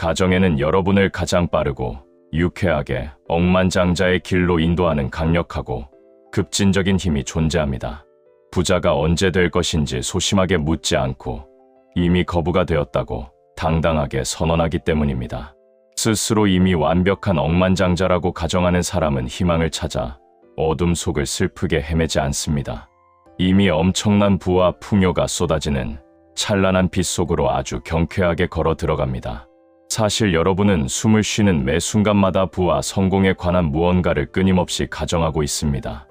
가정에는 여러분을 가장 빠르고 유쾌하게 억만장자의 길로 인도하는 강력하고 급진적인 힘이 존재합니다. 부자가 언제 될 것인지 소심하게 묻지 않고 이미 거부가 되었다고 당당하게 선언하기 때문입니다. 스스로 이미 완벽한 억만장자라고 가정하는 사람은 희망을 찾아 어둠 속을 슬프게 헤매지 않습니다. 이미 엄청난 부와 풍요가 쏟아지는 찬란한 빛 속으로 아주 경쾌하게 걸어 들어갑니다. 사실 여러분은 숨을 쉬는 매 순간마다 부와 성공에 관한 무언가를 끊임없이 가정하고 있습니다.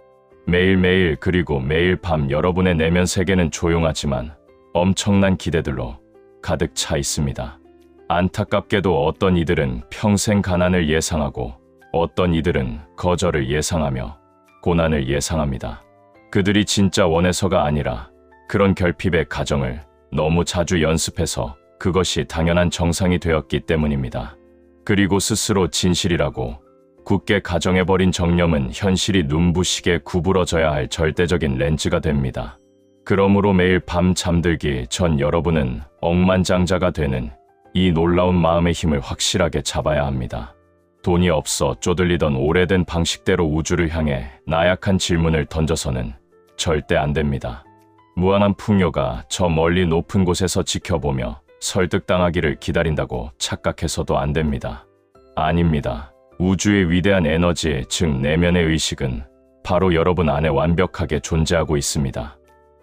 매일매일 그리고 매일 밤 여러분의 내면 세계는 조용하지만 엄청난 기대들로 가득 차 있습니다. 안타깝게도 어떤 이들은 평생 가난을 예상하고 어떤 이들은 거절을 예상하며 고난을 예상합니다. 그들이 진짜 원해서가 아니라 그런 결핍의 가정을 너무 자주 연습해서 그것이 당연한 정상이 되었기 때문입니다. 그리고 스스로 진실이라고 굳게 가정해버린 정념은 현실이 눈부시게 구부러져야 할 절대적인 렌즈가 됩니다. 그러므로 매일 밤 잠들기 전 여러분은 억만장자가 되는 이 놀라운 마음의 힘을 확실하게 잡아야 합니다. 돈이 없어 쪼들리던 오래된 방식대로 우주를 향해 나약한 질문을 던져서는 절대 안 됩니다. 무한한 풍요가 저 멀리 높은 곳에서 지켜보며 설득당하기를 기다린다고 착각해서도 안 됩니다. 아닙니다. 우주의 위대한 에너지, 즉 내면의 의식은 바로 여러분 안에 완벽하게 존재하고 있습니다.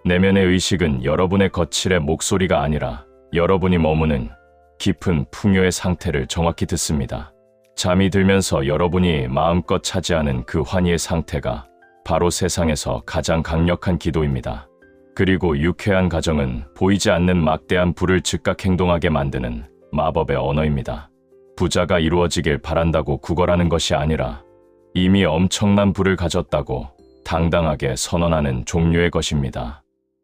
내면의 의식은 여러분의 거칠의 목소리가 아니라 여러분이 머무는 깊은 풍요의 상태를 정확히 듣습니다. 잠이 들면서 여러분이 마음껏 차지하는 그 환희의 상태가 바로 세상에서 가장 강력한 기도입니다. 그리고 유쾌한 가정은 보이지 않는 막대한 불을 즉각 행동하게 만드는 마법의 언어입니다. 부자가 이루어지길 바란다고 구걸하는 것이 아니라 이미 엄청난 불을 가졌다고 당당하게 선언하는 종류의 것입니다.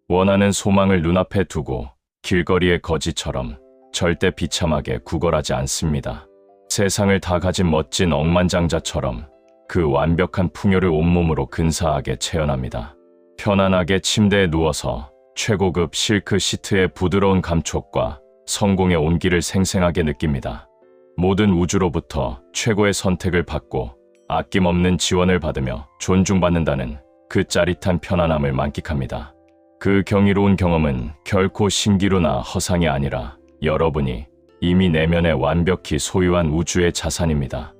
원하는 소망을 눈앞에 두고 길거리의 거지처럼 절대 비참하게 구걸하지 않습니다. 세상을 다 가진 멋진 억만장자처럼 그 완벽한 풍요를 온몸으로 근사하게 체현합니다. 편안하게 침대에 누워서 최고급 실크 시트의 부드러운 감촉과 성공의 온기를 생생하게 느낍니다. 모든 우주로부터 최고의 선택을 받고 아낌없는 지원을 받으며 존중받는다는 그 짜릿한 편안함을 만끽합니다. 그 경이로운 경험은 결코 신기루나 허상이 아니라 여러분이 이미 내면에 완벽히 소유한 우주의 자산입니다.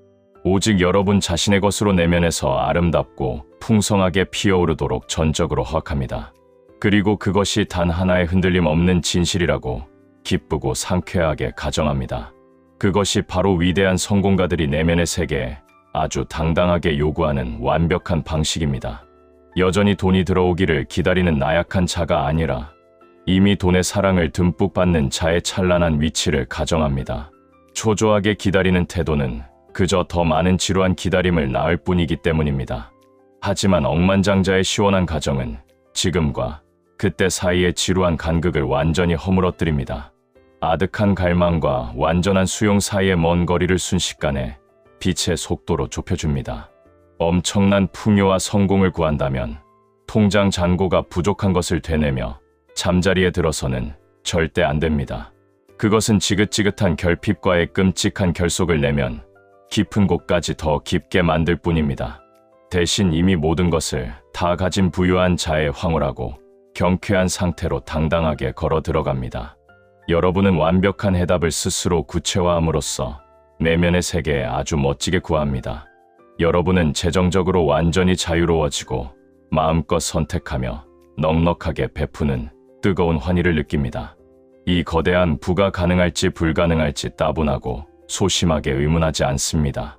오직 여러분 자신의 것으로 내면에서 아름답고 풍성하게 피어오르도록 전적으로 허락합니다. 그리고 그것이 단 하나의 흔들림 없는 진실이라고 기쁘고 상쾌하게 가정합니다. 그것이 바로 위대한 성공가들이 내면의 세계에 아주 당당하게 요구하는 완벽한 방식입니다. 여전히 돈이 들어오기를 기다리는 나약한 자가 아니라 이미 돈의 사랑을 듬뿍 받는 자의 찬란한 위치를 가정합니다. 초조하게 기다리는 태도는 그저 더 많은 지루한 기다림을 낳을 뿐이기 때문입니다. 하지만 억만장자의 시원한 가정은 지금과 그때 사이의 지루한 간극을 완전히 허물어뜨립니다. 아득한 갈망과 완전한 수용 사이의 먼 거리를 순식간에 빛의 속도로 좁혀줍니다. 엄청난 풍요와 성공을 구한다면 통장 잔고가 부족한 것을 되뇌며 잠자리에 들어서는 절대 안 됩니다. 그것은 지긋지긋한 결핍과의 끔찍한 결속을 내면 깊은 곳까지 더 깊게 만들 뿐입니다. 대신 이미 모든 것을 다 가진 부유한 자의 황홀하고 경쾌한 상태로 당당하게 걸어 들어갑니다. 여러분은 완벽한 해답을 스스로 구체화함으로써 내면의 세계에 아주 멋지게 구합니다. 여러분은 재정적으로 완전히 자유로워지고 마음껏 선택하며 넉넉하게 베푸는 뜨거운 환희를 느낍니다. 이 거대한 부가 가능할지 불가능할지 따분하고 소심하게 의문하지 않습니다.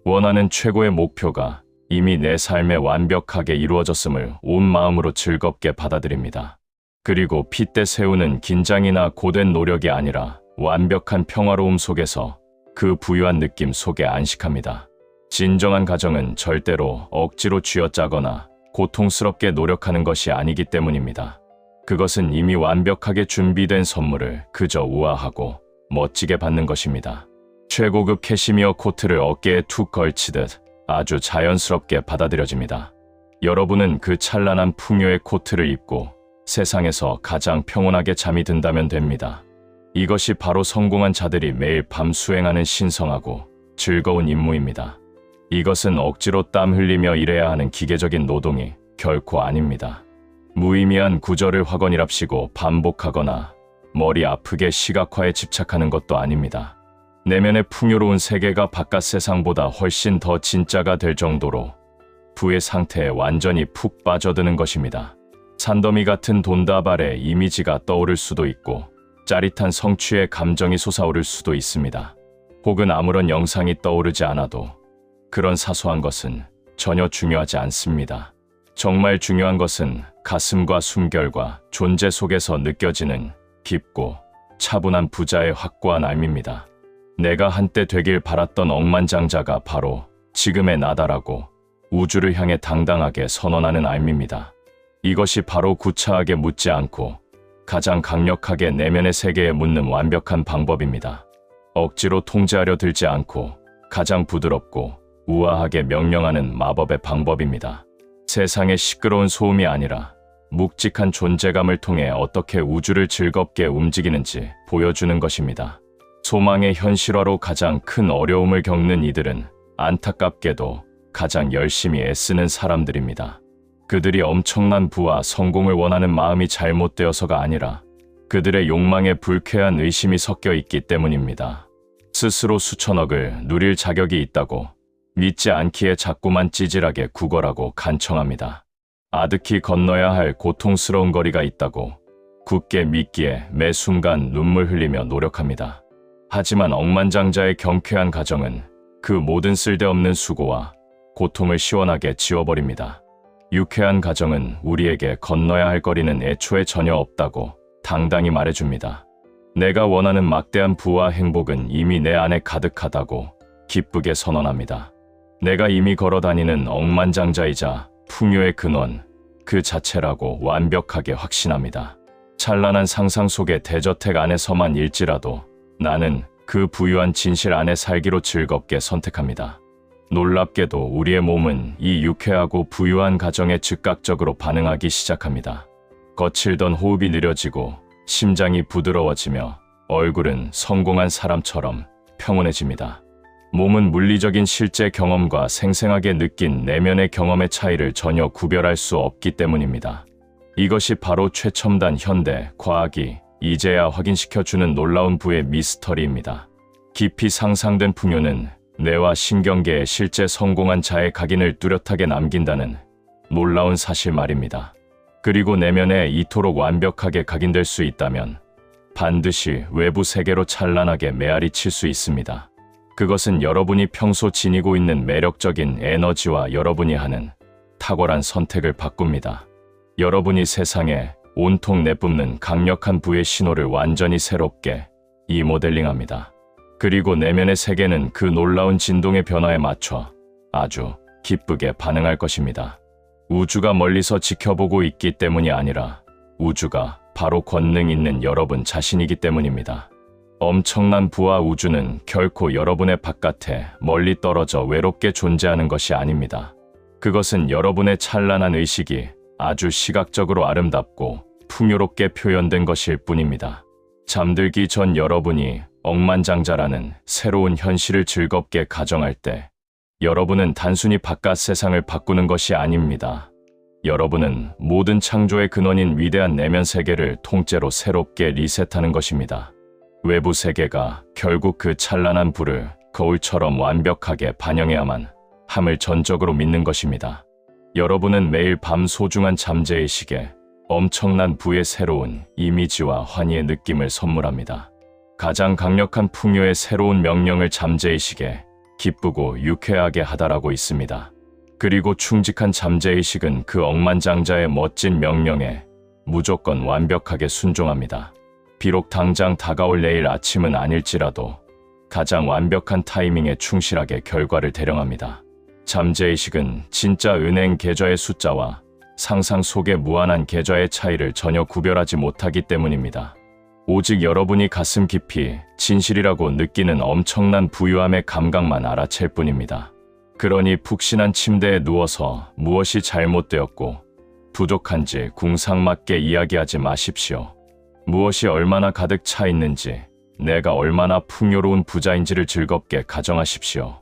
원하는 최고의 목표가 이미 내 삶에 완벽하게 이루어졌음을 온 마음으로 즐겁게 받아들입니다. 그리고 핏대 세우는 긴장이나 고된 노력이 아니라 완벽한 평화로움 속에서 그 부유한 느낌 속에 안식합니다. 진정한 가정은 절대로 억지로 쥐어짜거나 고통스럽게 노력하는 것이 아니기 때문입니다. 그것은 이미 완벽하게 준비된 선물을 그저 우아하고 멋지게 받는 것입니다. 최고급 캐시미어 코트를 어깨에 툭 걸치듯 아주 자연스럽게 받아들여집니다. 여러분은 그 찬란한 풍요의 코트를 입고 세상에서 가장 평온하게 잠이 든다면 됩니다. 이것이 바로 성공한 자들이 매일 밤 수행하는 신성하고 즐거운 임무입니다. 이것은 억지로 땀 흘리며 일해야 하는 기계적인 노동이 결코 아닙니다. 무의미한 구절을 확언이랍시고 반복하거나 머리 아프게 시각화에 집착하는 것도 아닙니다. 내면의 풍요로운 세계가 바깥 세상보다 훨씬 더 진짜가 될 정도로 부의 상태에 완전히 푹 빠져드는 것입니다. 산더미 같은 돈다발의 이미지가 떠오를 수도 있고 짜릿한 성취의 감정이 솟아오를 수도 있습니다. 혹은 아무런 영상이 떠오르지 않아도 그런 사소한 것은 전혀 중요하지 않습니다. 정말 중요한 것은 가슴과 숨결과 존재 속에서 느껴지는 깊고 차분한 부자의 확고한 알미입니다. 내가 한때 되길 바랐던 억만장자가 바로 지금의 나다라고 우주를 향해 당당하게 선언하는 알미입니다. 이것이 바로 구차하게 묻지 않고 가장 강력하게 내면의 세계에 묻는 완벽한 방법입니다. 억지로 통제하려 들지 않고 가장 부드럽고 우아하게 명령하는 마법의 방법입니다. 세상의 시끄러운 소음이 아니라 묵직한 존재감을 통해 어떻게 우주를 즐겁게 움직이는지 보여주는 것입니다. 소망의 현실화로 가장 큰 어려움을 겪는 이들은 안타깝게도 가장 열심히 애쓰는 사람들입니다. 그들이 엄청난 부와 성공을 원하는 마음이 잘못되어서가 아니라 그들의 욕망에 불쾌한 의심이 섞여 있기 때문입니다. 스스로 수천억을 누릴 자격이 있다고 믿지 않기에 자꾸만 찌질하게 구걸하고 간청합니다. 아득히 건너야 할 고통스러운 거리가 있다고 굳게 믿기에 매 순간 눈물 흘리며 노력합니다. 하지만 억만장자의 경쾌한 가정은 그 모든 쓸데없는 수고와 고통을 시원하게 지워버립니다. 유쾌한 가정은 우리에게 건너야 할 거리는 애초에 전혀 없다고 당당히 말해줍니다. 내가 원하는 막대한 부와 행복은 이미 내 안에 가득하다고 기쁘게 선언합니다. 내가 이미 걸어다니는 억만장자이자 풍요의 근원 그 자체라고 완벽하게 확신합니다. 찬란한 상상 속의 대저택 안에서만 일지라도 나는 그 부유한 진실 안에 살기로 즐겁게 선택합니다. 놀랍게도 우리의 몸은 이 유쾌하고 부유한 가정에 즉각적으로 반응하기 시작합니다. 거칠던 호흡이 느려지고 심장이 부드러워지며 얼굴은 성공한 사람처럼 평온해집니다. 몸은 물리적인 실제 경험과 생생하게 느낀 내면의 경험의 차이를 전혀 구별할 수 없기 때문입니다. 이것이 바로 최첨단 현대 과학이 이제야 확인시켜주는 놀라운 부의 미스터리입니다. 깊이 상상된 풍요는 뇌와 신경계에 실제 성공한 자의 각인을 뚜렷하게 남긴다는 놀라운 사실 말입니다. 그리고 내면에 이토록 완벽하게 각인될 수 있다면 반드시 외부 세계로 찬란하게 메아리 칠 수 있습니다. 그것은 여러분이 평소 지니고 있는 매력적인 에너지와 여러분이 하는 탁월한 선택을 바꿉니다. 여러분이 세상에 온통 내뿜는 강력한 부의 신호를 완전히 새롭게 리모델링합니다. 그리고 내면의 세계는 그 놀라운 진동의 변화에 맞춰 아주 기쁘게 반응할 것입니다. 우주가 멀리서 지켜보고 있기 때문이 아니라 우주가 바로 권능 있는 여러분 자신이기 때문입니다. 엄청난 부와 우주는 결코 여러분의 바깥에 멀리 떨어져 외롭게 존재하는 것이 아닙니다. 그것은 여러분의 찬란한 의식이 아주 시각적으로 아름답고 풍요롭게 표현된 것일 뿐입니다. 잠들기 전 여러분이 억만장자라는 새로운 현실을 즐겁게 가정할 때 여러분은 단순히 바깥 세상을 바꾸는 것이 아닙니다. 여러분은 모든 창조의 근원인 위대한 내면 세계를 통째로 새롭게 리셋하는 것입니다. 외부 세계가 결국 그 찬란한 부를 거울처럼 완벽하게 반영해야만 함을 전적으로 믿는 것입니다. 여러분은 매일 밤 소중한 잠재의식에 엄청난 부의 새로운 이미지와 환희의 느낌을 선물합니다. 가장 강력한 풍요의 새로운 명령을 잠재의식에 기쁘고 유쾌하게 하다라고 있습니다. 그리고 충직한 잠재의식은 그 억만장자의 멋진 명령에 무조건 완벽하게 순종합니다. 비록 당장 다가올 내일 아침은 아닐지라도 가장 완벽한 타이밍에 충실하게 결과를 대령합니다. 잠재의식은 진짜 은행 계좌의 숫자와 상상 속의 무한한 계좌의 차이를 전혀 구별하지 못하기 때문입니다. 오직 여러분이 가슴 깊이 진실이라고 느끼는 엄청난 부유함의 감각만 알아챌 뿐입니다. 그러니 푹신한 침대에 누워서 무엇이 잘못되었고 부족한지 궁상맞게 이야기하지 마십시오. 무엇이 얼마나 가득 차 있는지, 내가 얼마나 풍요로운 부자인지를 즐겁게 가정하십시오.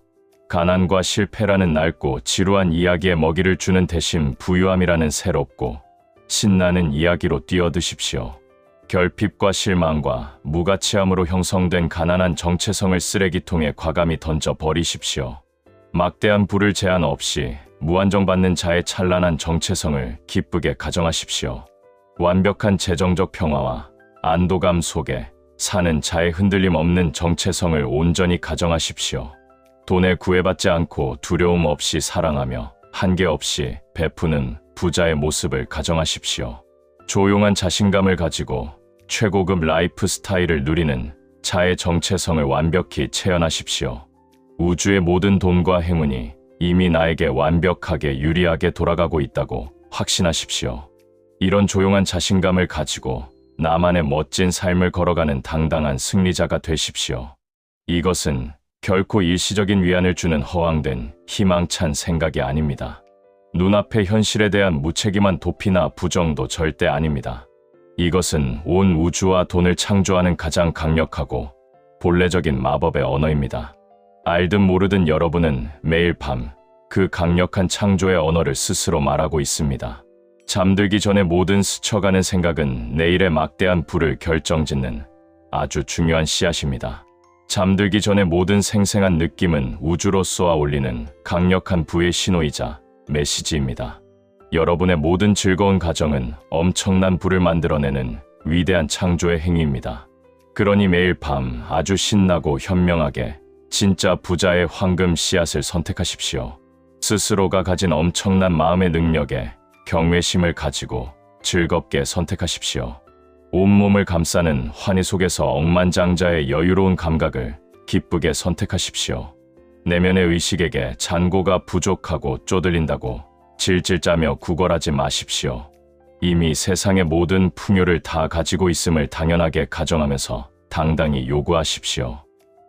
가난과 실패라는 낡고 지루한 이야기에 먹이를 주는 대신 부유함이라는 새롭고 신나는 이야기로 뛰어드십시오. 결핍과 실망과 무가치함으로 형성된 가난한 정체성을 쓰레기통에 과감히 던져 버리십시오. 막대한 부를 제한 없이 무한정 받는 자의 찬란한 정체성을 기쁘게 가정하십시오. 완벽한 재정적 평화와 안도감 속에 사는 자의 흔들림 없는 정체성을 온전히 가정하십시오. 돈에 구애받지 않고 두려움 없이 사랑하며 한계 없이 베푸는 부자의 모습을 가정하십시오. 조용한 자신감을 가지고 최고급 라이프 스타일을 누리는 자의 정체성을 완벽히 체현하십시오. 우주의 모든 돈과 행운이 이미 나에게 완벽하게 유리하게 돌아가고 있다고 확신하십시오. 이런 조용한 자신감을 가지고 나만의 멋진 삶을 걸어가는 당당한 승리자가 되십시오. 이것은 결코 일시적인 위안을 주는 허황된 희망찬 생각이 아닙니다. 눈앞의 현실에 대한 무책임한 도피나 부정도 절대 아닙니다. 이것은 온 우주와 돈을 창조하는 가장 강력하고 본래적인 마법의 언어입니다. 알든 모르든 여러분은 매일 밤 그 강력한 창조의 언어를 스스로 말하고 있습니다. 잠들기 전에 모든 스쳐가는 생각은 내일의 막대한 부를 결정짓는 아주 중요한 씨앗입니다. 잠들기 전에 모든 생생한 느낌은 우주로 쏘아 올리는 강력한 부의 신호이자 메시지입니다. 여러분의 모든 즐거운 가정은 엄청난 부를 만들어내는 위대한 창조의 행위입니다. 그러니 매일 밤 아주 신나고 현명하게 진짜 부자의 황금 씨앗을 선택하십시오. 스스로가 가진 엄청난 마음의 능력에 경외심을 가지고 즐겁게 선택하십시오. 온몸을 감싸는 환희 속에서 억만장자의 여유로운 감각을 기쁘게 선택하십시오. 내면의 의식에게 잔고가 부족하고 쪼들린다고 질질 짜며 구걸하지 마십시오. 이미 세상의 모든 풍요를 다 가지고 있음을 당연하게 가정하면서 당당히 요구하십시오.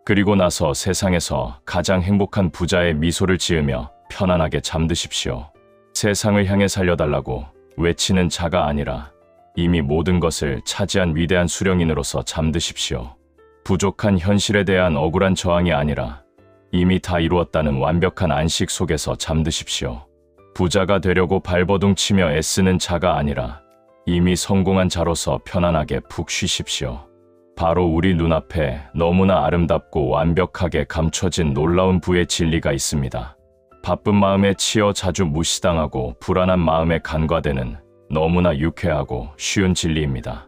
그리고 나서 세상에서 가장 행복한 부자의 미소를 지으며 편안하게 잠드십시오. 세상을 향해 살려달라고 외치는 자가 아니라 이미 모든 것을 차지한 위대한 수령인으로서 잠드십시오. 부족한 현실에 대한 억울한 저항이 아니라 이미 다 이루었다는 완벽한 안식 속에서 잠드십시오. 부자가 되려고 발버둥 치며 애쓰는 자가 아니라 이미 성공한 자로서 편안하게 푹 쉬십시오. 바로 우리 눈앞에 너무나 아름답고 완벽하게 감춰진 놀라운 부의 진리가 있습니다. 바쁜 마음에 치여 자주 무시당하고 불안한 마음에 간과되는 너무나 유쾌하고 쉬운 진리입니다.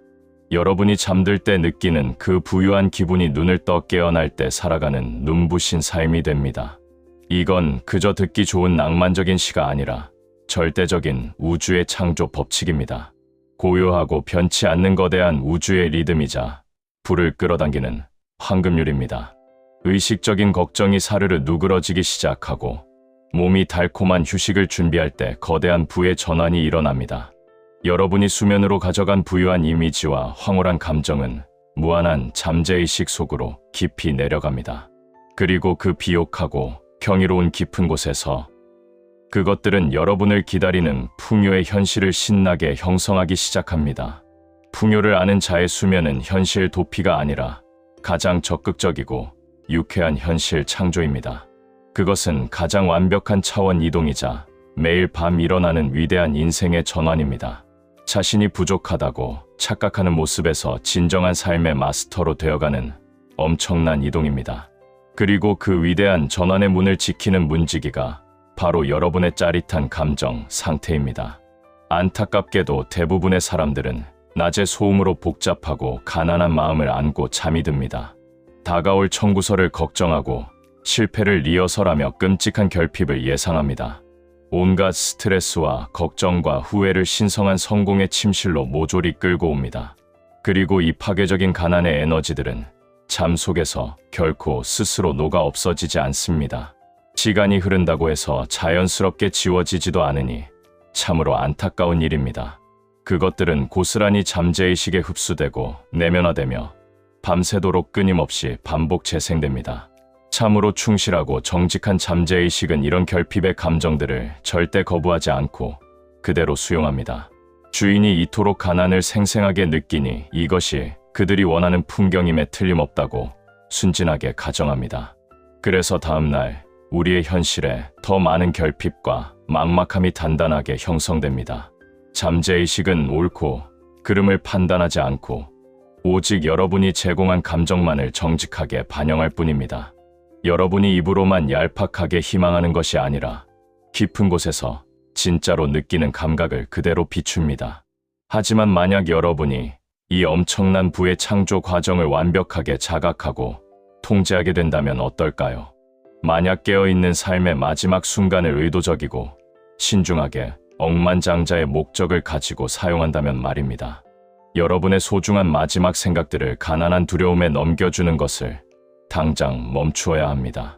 여러분이 잠들 때 느끼는 그 부유한 기분이 눈을 떠 깨어날 때 살아가는 눈부신 삶이 됩니다. 이건 그저 듣기 좋은 낭만적인 시가 아니라 절대적인 우주의 창조 법칙입니다. 고요하고 변치 않는 거대한 우주의 리듬이자 불을 끌어당기는 황금률입니다. 의식적인 걱정이 사르르 누그러지기 시작하고 몸이 달콤한 휴식을 준비할 때 거대한 부의 전환이 일어납니다. 여러분이 수면으로 가져간 부유한 이미지와 황홀한 감정은 무한한 잠재의식 속으로 깊이 내려갑니다. 그리고 그 비옥하고 경이로운 깊은 곳에서 그것들은 여러분을 기다리는 풍요의 현실을 신나게 형성하기 시작합니다. 풍요를 아는 자의 수면은 현실 도피가 아니라 가장 적극적이고 유쾌한 현실 창조입니다. 그것은 가장 완벽한 차원 이동이자 매일 밤 일어나는 위대한 인생의 전환입니다. 자신이 부족하다고 착각하는 모습에서 진정한 삶의 마스터로 되어가는 엄청난 이동입니다. 그리고 그 위대한 전환의 문을 지키는 문지기가 바로 여러분의 짜릿한 감정 상태입니다. 안타깝게도 대부분의 사람들은 낮에 소음으로 복잡하고 가난한 마음을 안고 잠이 듭니다. 다가올 청구서를 걱정하고 실패를 리허설하며 끔찍한 결핍을 예상합니다. 온갖 스트레스와 걱정과 후회를 신성한 성공의 침실로 모조리 끌고 옵니다. 그리고 이 파괴적인 가난의 에너지들은 잠 속에서 결코 스스로 녹아 없어지지 않습니다. 시간이 흐른다고 해서 자연스럽게 지워지지도 않으니 참으로 안타까운 일입니다. 그것들은 고스란히 잠재의식에 흡수되고 내면화되며 밤새도록 끊임없이 반복 재생됩니다. 참으로 충실하고 정직한 잠재의식은 이런 결핍의 감정들을 절대 거부하지 않고 그대로 수용합니다. 주인이 이토록 가난을 생생하게 느끼니 이것이 그들이 원하는 풍경임에 틀림없다고 순진하게 가정합니다. 그래서 다음날 우리의 현실에 더 많은 결핍과 막막함이 단단하게 형성됩니다. 잠재의식은 옳고 그름을 판단하지 않고 오직 여러분이 제공한 감정만을 정직하게 반영할 뿐입니다. 여러분이 입으로만 얄팍하게 희망하는 것이 아니라 깊은 곳에서 진짜로 느끼는 감각을 그대로 비춥니다. 하지만 만약 여러분이 이 엄청난 부의 창조 과정을 완벽하게 자각하고 통제하게 된다면 어떨까요? 만약 깨어있는 삶의 마지막 순간을 의도적이고 신중하게 억만장자의 목적을 가지고 사용한다면 말입니다. 여러분의 소중한 마지막 생각들을 가난한 두려움에 넘겨주는 것을 당장 멈추어야 합니다.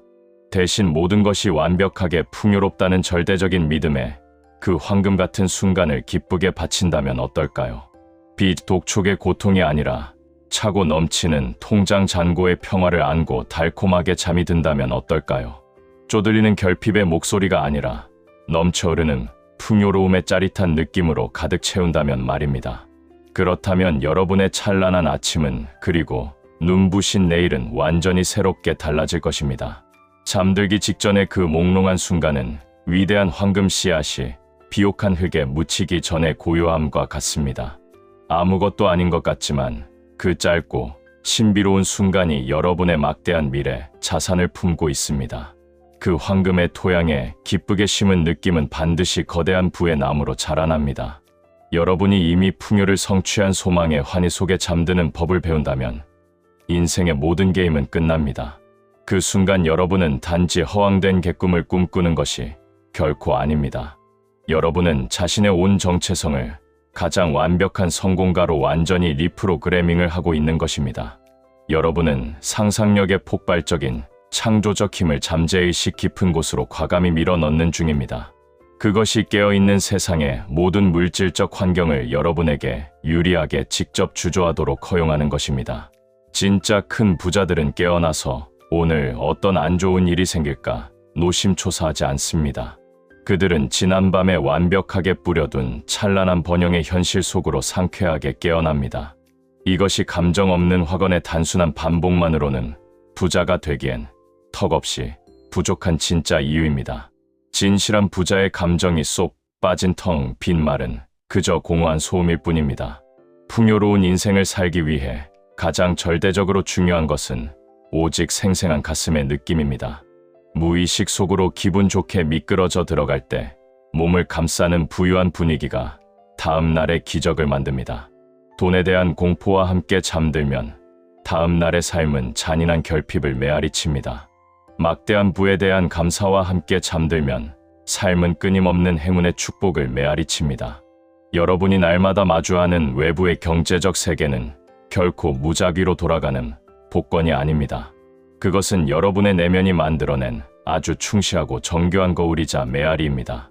대신 모든 것이 완벽하게 풍요롭다는 절대적인 믿음에 그 황금 같은 순간을 기쁘게 바친다면 어떨까요? 빚 독촉의 고통이 아니라 차고 넘치는 통장 잔고의 평화를 안고 달콤하게 잠이 든다면 어떨까요? 쪼들리는 결핍의 목소리가 아니라 넘쳐흐르는 풍요로움의 짜릿한 느낌으로 가득 채운다면 말입니다. 그렇다면 여러분의 찬란한 아침은 그리고 눈부신 내일은 완전히 새롭게 달라질 것입니다. 잠들기 직전의 그 몽롱한 순간은 위대한 황금 씨앗이 비옥한 흙에 묻히기 전의 고요함과 같습니다. 아무것도 아닌 것 같지만 그 짧고 신비로운 순간이 여러분의 막대한 미래, 자산을 품고 있습니다. 그 황금의 토양에 기쁘게 심은 느낌은 반드시 거대한 부의 나무로 자라납니다. 여러분이 이미 풍요를 성취한 소망의 환희 속에 잠드는 법을 배운다면 인생의 모든 게임은 끝납니다. 그 순간 여러분은 단지 허황된 객꿈을 꿈꾸는 것이 결코 아닙니다. 여러분은 자신의 온 정체성을 가장 완벽한 성공가로 완전히 리프로그래밍을 하고 있는 것입니다. 여러분은 상상력의 폭발적인 창조적 힘을 잠재의식 깊은 곳으로 과감히 밀어넣는 중입니다. 그것이 깨어있는 세상의 모든 물질적 환경을 여러분에게 유리하게 직접 주조하도록 허용하는 것입니다. 진짜 큰 부자들은 깨어나서 오늘 어떤 안 좋은 일이 생길까 노심초사하지 않습니다. 그들은 지난밤에 완벽하게 뿌려둔 찬란한 번영의 현실 속으로 상쾌하게 깨어납니다. 이것이 감정 없는 확언의 단순한 반복만으로는 부자가 되기엔 턱없이 부족한 진짜 이유입니다. 진실한 부자의 감정이 쏙 빠진 텅 빈 말은 그저 공허한 소음일 뿐입니다. 풍요로운 인생을 살기 위해 가장 절대적으로 중요한 것은 오직 생생한 가슴의 느낌입니다. 무의식 속으로 기분 좋게 미끄러져 들어갈 때 몸을 감싸는 부유한 분위기가 다음 날의 기적을 만듭니다. 돈에 대한 공포와 함께 잠들면 다음 날의 삶은 잔인한 결핍을 메아리칩니다. 막대한 부에 대한 감사와 함께 잠들면 삶은 끊임없는 행운의 축복을 메아리칩니다. 여러분이 날마다 마주하는 외부의 경제적 세계는 결코 무작위로 돌아가는 복권이 아닙니다. 그것은 여러분의 내면이 만들어낸 아주 충실하고 정교한 거울이자 메아리입니다.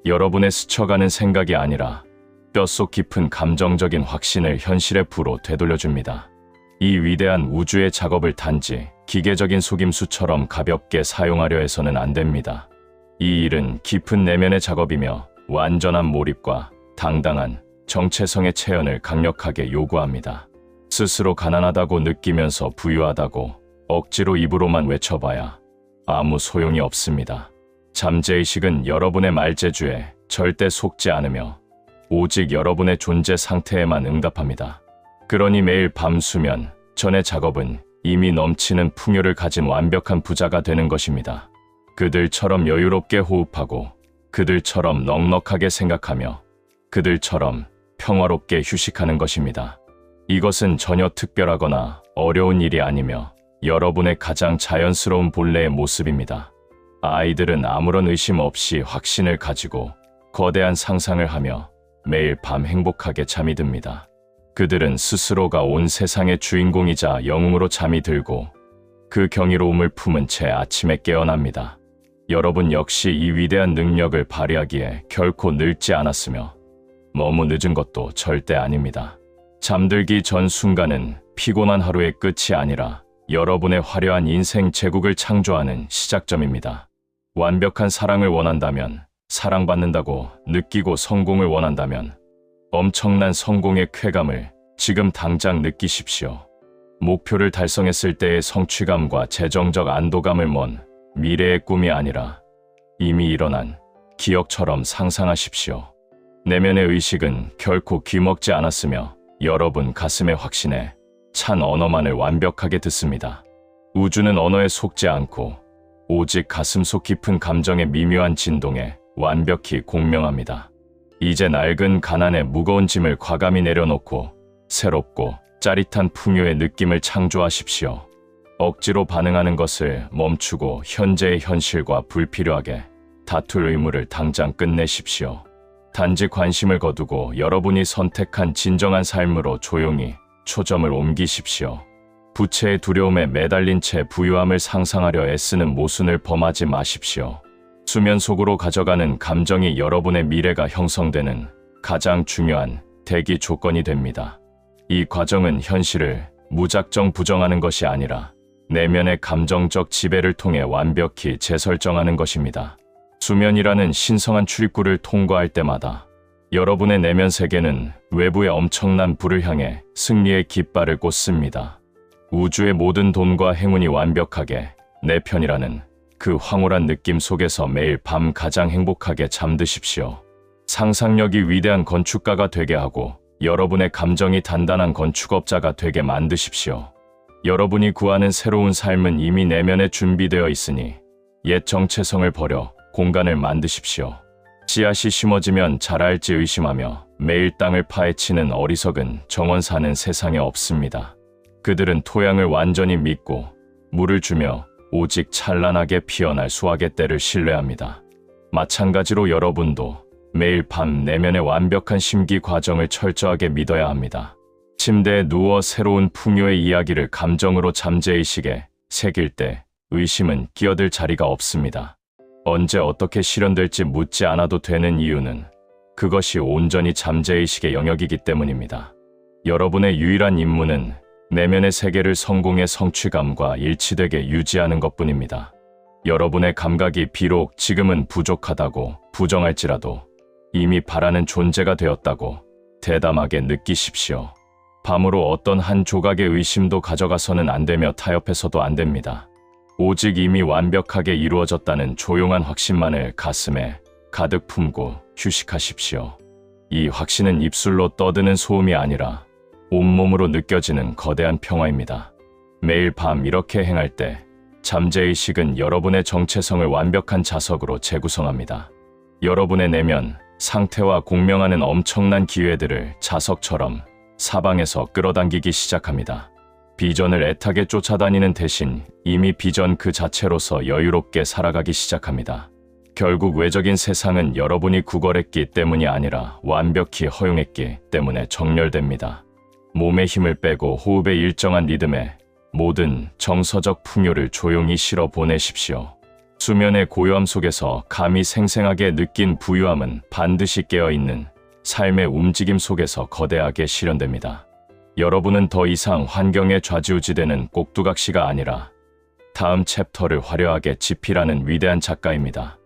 여러분의 스쳐가는 생각이 아니라 뼛속 깊은 감정적인 확신을 현실의 부로 되돌려줍니다. 이 위대한 우주의 작업을 단지 기계적인 속임수처럼 가볍게 사용하려 해서는 안 됩니다. 이 일은 깊은 내면의 작업이며 완전한 몰입과 당당한 정체성의 체현을 강력하게 요구합니다. 스스로 가난하다고 느끼면서 부유하다고 억지로 입으로만 외쳐봐야 아무 소용이 없습니다. 잠재의식은 여러분의 말재주에 절대 속지 않으며 오직 여러분의 존재 상태에만 응답합니다. 그러니 매일 밤 수면 전의 작업은 이미 넘치는 풍요를 가진 완벽한 부자가 되는 것입니다. 그들처럼 여유롭게 호흡하고 그들처럼 넉넉하게 생각하며 그들처럼 평화롭게 휴식하는 것입니다. 이것은 전혀 특별하거나 어려운 일이 아니며 여러분의 가장 자연스러운 본래의 모습입니다. 아이들은 아무런 의심 없이 확신을 가지고 거대한 상상을 하며 매일 밤 행복하게 잠이 듭니다. 그들은 스스로가 온 세상의 주인공이자 영웅으로 잠이 들고 그 경이로움을 품은 채 아침에 깨어납니다. 여러분 역시 이 위대한 능력을 발휘하기에 결코 늙지 않았으며 너무 늦은 것도 절대 아닙니다. 잠들기 전 순간은 피곤한 하루의 끝이 아니라 여러분의 화려한 인생 제국을 창조하는 시작점입니다. 완벽한 사랑을 원한다면, 사랑받는다고 느끼고 성공을 원한다면 엄청난 성공의 쾌감을 지금 당장 느끼십시오. 목표를 달성했을 때의 성취감과 재정적 안도감을 먼 미래의 꿈이 아니라 이미 일어난 기억처럼 상상하십시오. 내면의 의식은 결코 귀먹지 않았으며 여러분 가슴의 확신에 찬 언어만을 완벽하게 듣습니다. 우주는 언어에 속지 않고 오직 가슴속 깊은 감정의 미묘한 진동에 완벽히 공명합니다. 이제 낡은 가난의 무거운 짐을 과감히 내려놓고 새롭고 짜릿한 풍요의 느낌을 창조하십시오. 억지로 반응하는 것을 멈추고 현재의 현실과 불필요하게 다툴 의무를 당장 끝내십시오. 단지 관심을 거두고 여러분이 선택한 진정한 삶으로 조용히 초점을 옮기십시오. 부채의 두려움에 매달린 채 부유함을 상상하려 애쓰는 모순을 범하지 마십시오. 수면 속으로 가져가는 감정이 여러분의 미래가 형성되는 가장 중요한 대기 조건이 됩니다. 이 과정은 현실을 무작정 부정하는 것이 아니라 내면의 감정적 지배를 통해 완벽히 재설정하는 것입니다. 수면이라는 신성한 출입구를 통과할 때마다 여러분의 내면 세계는 외부의 엄청난 불을 향해 승리의 깃발을 꽂습니다. 우주의 모든 돈과 행운이 완벽하게 내 편이라는 그 황홀한 느낌 속에서 매일 밤 가장 행복하게 잠드십시오. 상상력이 위대한 건축가가 되게 하고 여러분의 감정이 단단한 건축업자가 되게 만드십시오. 여러분이 구하는 새로운 삶은 이미 내면에 준비되어 있으니 옛 정체성을 버려 공간을 만드십시오. 씨앗이 심어지면 자랄지 의심하며 매일 땅을 파헤치는 어리석은 정원 사는 세상에 없습니다. 그들은 토양을 완전히 믿고 물을 주며 오직 찬란하게 피어날 수확의 때를 신뢰합니다. 마찬가지로 여러분도 매일 밤 내면의 완벽한 심기 과정을 철저하게 믿어야 합니다. 침대에 누워 새로운 풍요의 이야기를 감정으로 잠재의식에 새길 때 의심은 끼어들 자리가 없습니다. 언제 어떻게 실현될지 묻지 않아도 되는 이유는 그것이 온전히 잠재의식의 영역이기 때문입니다. 여러분의 유일한 임무는 내면의 세계를 성공의 성취감과 일치되게 유지하는 것뿐입니다. 여러분의 감각이 비록 지금은 부족하다고 부정할지라도 이미 바라는 존재가 되었다고 대담하게 느끼십시오. 밤으로 어떤 한 조각의 의심도 가져가서는 안 되며 타협해서도 안 됩니다. 오직 이미 완벽하게 이루어졌다는 조용한 확신만을 가슴에 가득 품고 휴식하십시오. 이 확신은 입술로 떠드는 소음이 아니라 온몸으로 느껴지는 거대한 평화입니다. 매일 밤 이렇게 행할 때 잠재의식은 여러분의 정체성을 완벽한 자석으로 재구성합니다. 여러분의 내면 상태와 공명하는 엄청난 기회들을 자석처럼 사방에서 끌어당기기 시작합니다. 비전을 애타게 쫓아다니는 대신 이미 비전 그 자체로서 여유롭게 살아가기 시작합니다. 결국 외적인 세상은 여러분이 구걸했기 때문이 아니라 완벽히 허용했기 때문에 정렬됩니다. 몸의 힘을 빼고 호흡의 일정한 리듬에 모든 정서적 풍요를 조용히 실어 보내십시오. 수면의 고요함 속에서 감히 생생하게 느낀 부유함은 반드시 깨어있는 삶의 움직임 속에서 거대하게 실현됩니다. 여러분은 더 이상 환경에 좌지우지되는 꼭두각시가 아니라 다음 챕터를 화려하게 집필하는 위대한 작가입니다.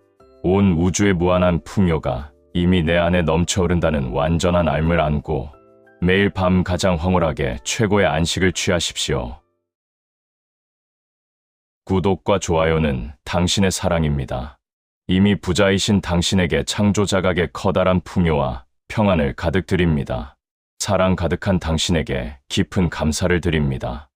온 우주의 무한한 풍요가 이미 내 안에 넘쳐흐른다는 완전한 알을 안고 매일 밤 가장 황홀하게 최고의 안식을 취하십시오. 구독과 좋아요는 당신의 사랑입니다. 이미 부자이신 당신에게 창조자각의 커다란 풍요와 평안을 가득 드립니다. 사랑 가득한 당신에게 깊은 감사를 드립니다.